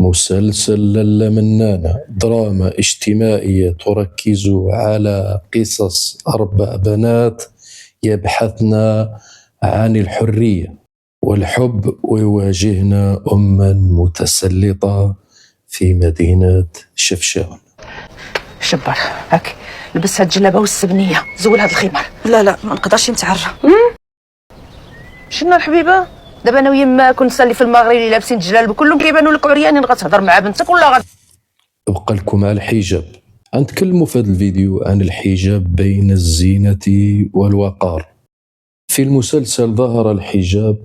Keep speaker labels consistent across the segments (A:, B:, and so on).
A: مسلسل لالا منانة دراما اجتماعية تركز على قصص 4 بنات يبحثن عن الحرية والحب ويواجهن أما متسلطة في مدينة شفشاون.
B: شبر هاك لبس هاد الجلابه والسبنيه، زول هاد الخمار.
C: لا ما نقدرش نتعرى.
B: شنو الحبيبه دابا انا ويما كنت نسالي في المغرب اللي لابسين الجلال كلهم كيبانوا لك عريانين، غتهضر مع بنتك ولا
A: أبقى لكم على الحجاب. غنتكلموا في هذا الفيديو عن الحجاب بين الزينة والوقار. في المسلسل ظهر الحجاب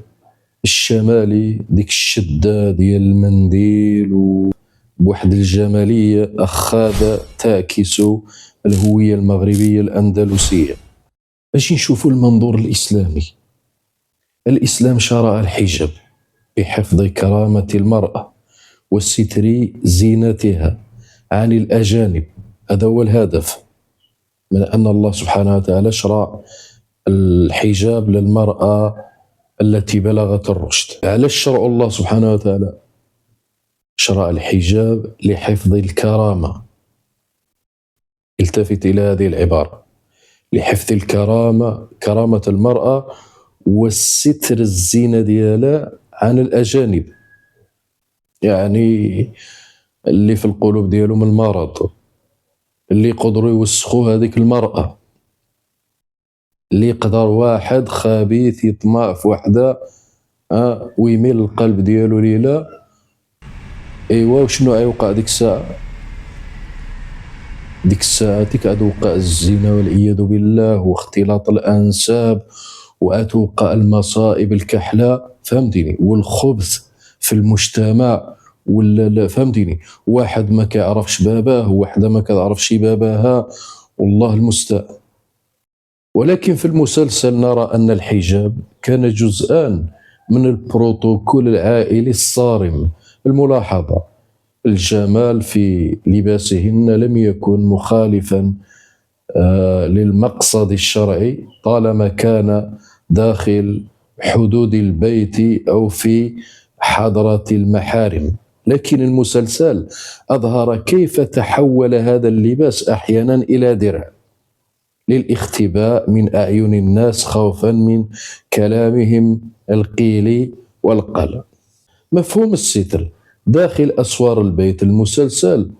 A: الشمالي، ديك الشدة ديال المنديل وبواحد الجمالية أخاذة تعكس الهوية المغربية الأندلسية. باش نشوفوا المنظور الإسلامي. الإسلام شرع الحجاب بحفظ كرامة المرأة وستر زينتها عن الأجانب. هذا هو الهدف من أن الله سبحانه وتعالى شرع الحجاب للمرأة التي بلغت الرشد. علاش شرع الله سبحانه وتعالى شرع الحجاب؟ لحفظ الكرامة. التفت إلى هذه العبارة، لحفظ الكرامة، كرامة المرأة والستر الزينة ديالها عن الأجانب، يعني اللي في القلوب ديالهم المرض، اللي يقدروا يوسخوا هذيك المرأة، اللي يقدر واحد خبيث يطمع في وحده ويميل القلب ديالو ليلة. ايوا وشنو غيوقع ديك الساعة؟ ديك الساعة غتوقع الزنا والعياذ بالله واختلاط الأنساب، وأتوقع المصائب الكحلة، فهمتيني، والخبث في المجتمع، ولا فهمتيني، واحد ما كيعرفش باباه وواحدة ما كتعرفش باباها، والله المستعان. ولكن في المسلسل نرى أن الحجاب كان جزءان من البروتوكول العائلي الصارم. الملاحظة، الجمال في لباسهن لم يكن مخالفا للمقصد الشرعي طالما كان داخل حدود البيت أو في حضرة المحارم. لكن المسلسل أظهر كيف تحول هذا اللباس أحيانا إلى درع للاختباء من أعين الناس خوفا من كلامهم القيل والقال. مفهوم الستر داخل أسوار البيت. المسلسل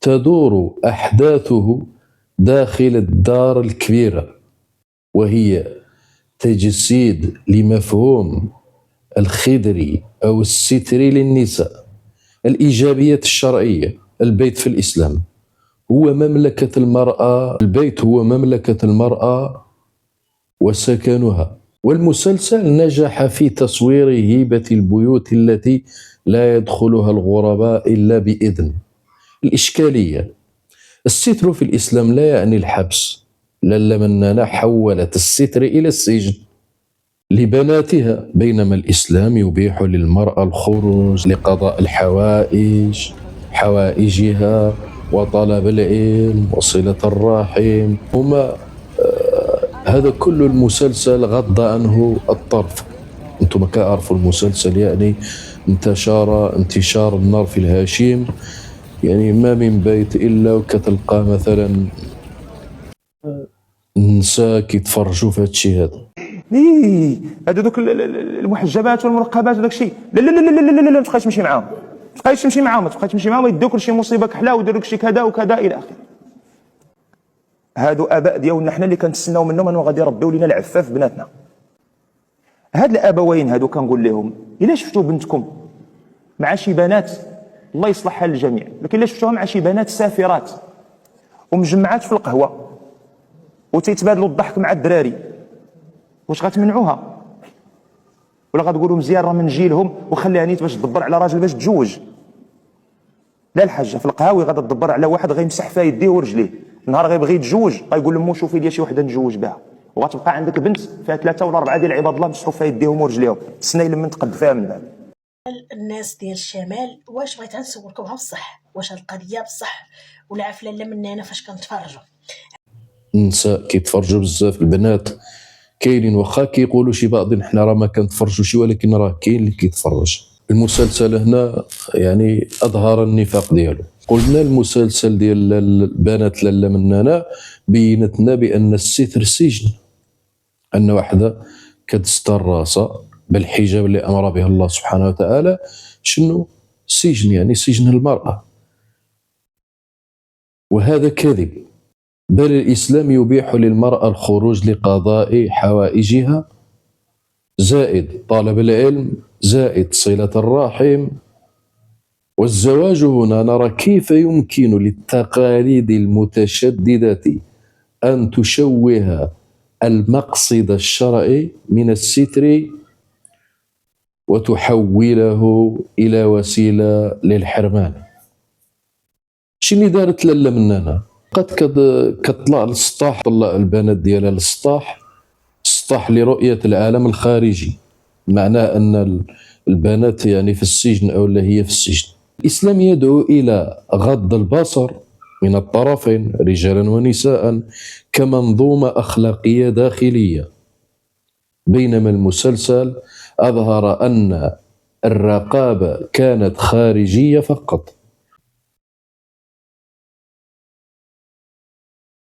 A: تدور أحداثه داخل الدار الكبيرة، وهي تجسيد لمفهوم الخدري أو الستري للنساء. الإيجابيات الشرعية. البيت في الإسلام هو مملكة المرأة، البيت هو مملكة المرأة وسكنها. والمسلسل نجح في تصوير هيبة البيوت التي لا يدخلها الغرباء إلا بإذن. الإشكالية، الستر في الإسلام لا يعني الحبس. لالا منانة حولت الستر إلى السجن لبناتها، بينما الإسلام يبيح للمرأة الخروج لقضاء حوائجها وطلب العلم وصلة الرحم. هما هذا كل المسلسل غض عنه الطرف. انتم كعرفوا المسلسل يعني انتشار النار في الهشيم، يعني ما من بيت إلا وكتلقى مثلا النساء كيتفرجوا في هذا الشيء هذا.
D: هادو دوك المحجبات والمرقبات وداك الشيء، لا لا لا لا لا لا، ما تبقاش تمشي معاهم، ما تبقاش تمشي معاهم، يدوك لشي مصيبه كحله ويديروا لك شي كذا وكذا الى اخره. هادو اباء ديالنا حنا اللي كنتسناو منهم انه غادي يربيو لينا العفاف بناتنا. هاد الابوين هادو كنقول لهم الا شفتوا بنتكم مع شي بنات، الله يصلح حال الجميع، لكن الا شفتوها مع شي بنات سافرات ومجمعات في القهوه وتيتبادلوا الضحك مع الدراري، واش غتمنعوها؟ ولا غتقولوا مزيان راه من جيلهم وخليها نيت باش تدبر على راجل باش تزوج؟ لا الحاجه، في القهاوي غادا تدبر على واحد غيمسح فيها يديه ورجليه، نهار غيبغي يتزوج غيقول لمو شوفي لي شي وحده نتزوج بها، وغتبقى عندك بنت فيها 3 ولا 4 ديال عباد الله مسحوا فيها يديهم ورجليهم، تسنى لما تقد فيها من بعد.
C: الناس ديال الشمال واش بغيت نسولكم بصح، واش هاد القضيه بصح ولا عفله لا من هنا فاش كنتفرجوا؟
A: النساء كيتفرجوا بزاف، البنات كاينين واخا كيقولوا شي بعض حنا راه ما كنتفرجوش، ولكن راه كاين اللي كيتفرج. المسلسل هنا يعني اظهر النفاق ديالو. قلنا المسلسل ديال البنات لاله مننا بينت لنا بان الستر سجن، ان وحده كتستر راسها بالحجاب اللي امر به الله سبحانه وتعالى شنو سجن، يعني سجن المراه. وهذا كذب، بل الاسلام يبيح للمراه الخروج لقضاء حوائجها، زائد طلب العلم، زائد صله الرحم. والزواج هنا نرى كيف يمكن للتقاليد المتشدده ان تشوه المقصد الشرعي من الستر وتحوله الى وسيله للحرمان. شنو دارت لاله مننا؟ قد كتطلع للسطاح، طلع البنات ديالها للسطاح، السطاح لرؤيه العالم الخارجي، معناه ان البنات يعني في السجن او لا هي في السجن. الاسلام يدعو الى غض البصر من الطرفين رجالا ونساء كمنظومه اخلاقيه داخليه، بينما المسلسل اظهر ان الرقابه كانت خارجيه فقط.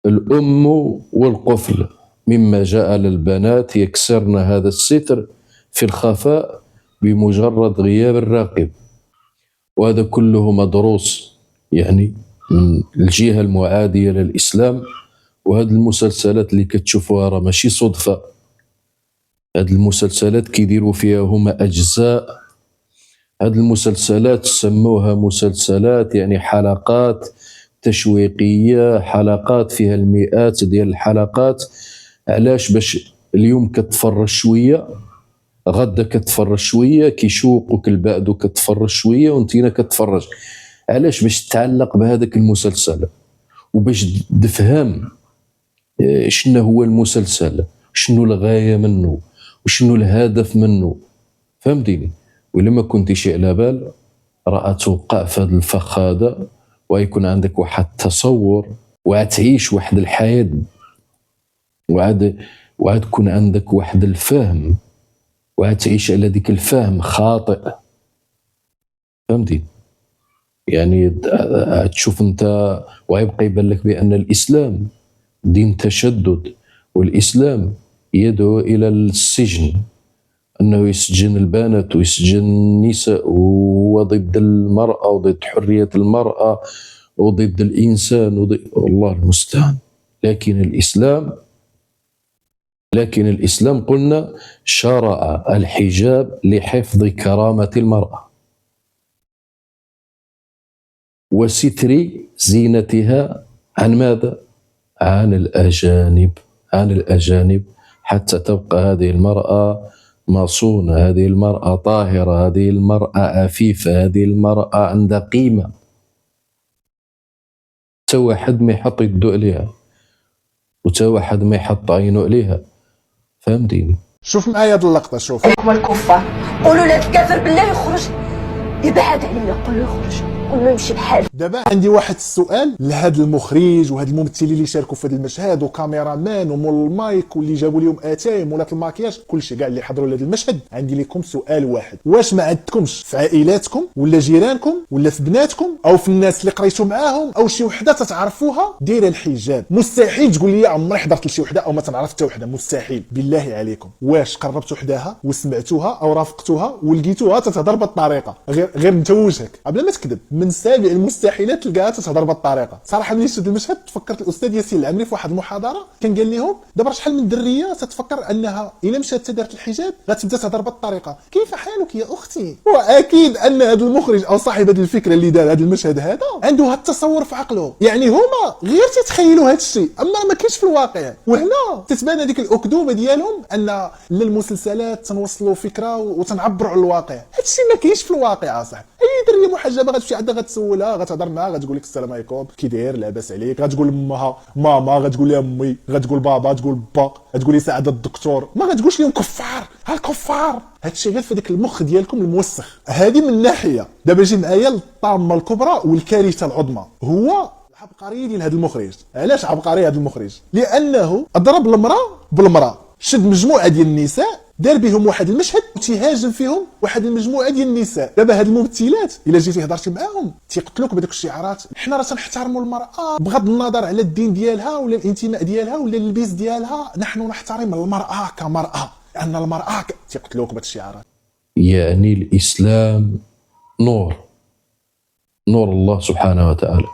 A: الأم والقفل مما جعل البنات يكسرن هذا الستر في الخفاء بمجرد غياب الراقب، وهذا كله مدروس يعني من الجهة المعادية للإسلام. وهذه المسلسلات اللي كتشوفوها راه ماشي صدفة، هذه المسلسلات كيديروا فيها هما أجزاء. هذه المسلسلات سموها مسلسلات يعني حلقات تشويقية، حلقات فيها المئات ديال الحلقات. علاش؟ باش اليوم كتفرج شوية، غدا كتفرج شوية، كيشوقوك البعد كتفرج شوية وانتينا كتفرج. علاش؟ باش تتعلق بهذاك المسلسل وباش تفهم شنو هو المسلسل، شنو الغاية منه وشنو الهدف منه، فهمتيني؟ ولما كنتيش على بال راه توقع في هذا الفخ هذا، ويكون عندك واحد التصور وعتعيش واحد الحياة، وعاد تكون عندك واحد الفهم وعتعيش على ديك الفهم خاطئ، فهمتي؟ يعني تشوف انت ويبقى يبان لك بان الاسلام دين تشدد، والاسلام يدعو الى السجن، انه يسجن البنات ويسجن النساء، وضد المرأة وضد حرية المرأة وضد الإنسان والله المستعان. لكن الإسلام قلنا شرع الحجاب لحفظ كرامة المرأة وستر زينتها عن ماذا؟ عن الأجانب، حتى تبقى هذه المرأة مصونة، هذه المرأة طاهرة، هذه المرأة عفيفة، هذه المرأة عندها قيمة، تا واحد ما يحط يدو عليها وتا واحد ما يحط عينه عليها، فهمتيني؟
E: شوف معايا هاد اللقطة. شوف
B: هما الكفار قولوا لا تكافر بالله يخرج، يبعد عليا، قول له يخرج، قول له يمشي بحال.
E: دابا عندي واحد السؤال لهاد المخرج وهاد الممثلين اللي شاركوا في هذا المشهد وكاميرا مان ومول المايك واللي جابوا لهم اتايم ولات الماكياج، كلشي كاع اللي حضروا لهذا المشهد. عندي لكم سؤال واحد: واش ما عندكمش في عائلاتكم ولا جيرانكم ولا في بناتكم او في الناس اللي قريتوا معاهم او شي وحده تتعرفوها دايره الحجاب؟ مستحيل تقول لي عمري حضرت لشي وحده او ما تنعرف حتى وحده، مستحيل. بالله عليكم واش قربتوا حداها وسمعتوها او رافقتوها ولقيتوها تتهضر بالطريقه غير انت وجهك بلا ما تكذب؟ من سابع المستحيلات تلقاها تتهضر بالطريقه. صراحه ملي شفت المشهد تفكرت الاستاذ ياسين العمري في واحد المحاضره كان قال لهم دابا شحال من دريه تتفكر انها الا مشات دارت الحجاب غتبدا تهضر بالطريقه. كيف حالك يا اختي؟ واكيد ان هذا المخرج او صاحب هذه الفكره اللي دار هذا المشهد هذا عنده هذا التصور في عقله، يعني هما غير تتخيلوا هذا الشيء اما ما كاينش في الواقع. وهنا تتبان هذيك الاكذوبه ديالهم ان المسلسلات تنوصلوا فكره وتنعبروا على الواقع. هذا الشيء ما كاينش في الواقع اصاحبي. اي دريه محجبه غتمشي عندها غتسولها غتهضر معها غتقول لك السلام عليكم كي داير لاباس عليك، غتقول لامها ماما، غتقول لها امي، غتقول بابا، تقول با، غتقول لي سعاده الدكتور، ما غتقولش لهم كفار. ها الكفار هادشي غير في داك المخ ديالكم الموسخ. هذه من ناحيه. دابا جي معايا للطامه الكبرى والكارثه العظمى، هو العبقريه ديال هذا المخرج. علاش عبقري هذا المخرج؟ لانه ضرب المراه بالمراه، شد مجموعه ديال النساء دار بهم واحد المشهد وتيهاجم فيهم واحد المجموعه ديال النساء. دابا هاد الممثلات الا جيتي هضرتي معاهم تيقتلوك بهذوك الشعارات. حنا راه تنحترموا المراه بغض النظر على الدين ديالها ولا الانتماء ديالها ولا اللباس ديالها، نحن نحترم المراه كمراه، لان المراه تيقتلوك بهاد الشعارات.
A: يعني الإسلام نور الله سبحانه وتعالى.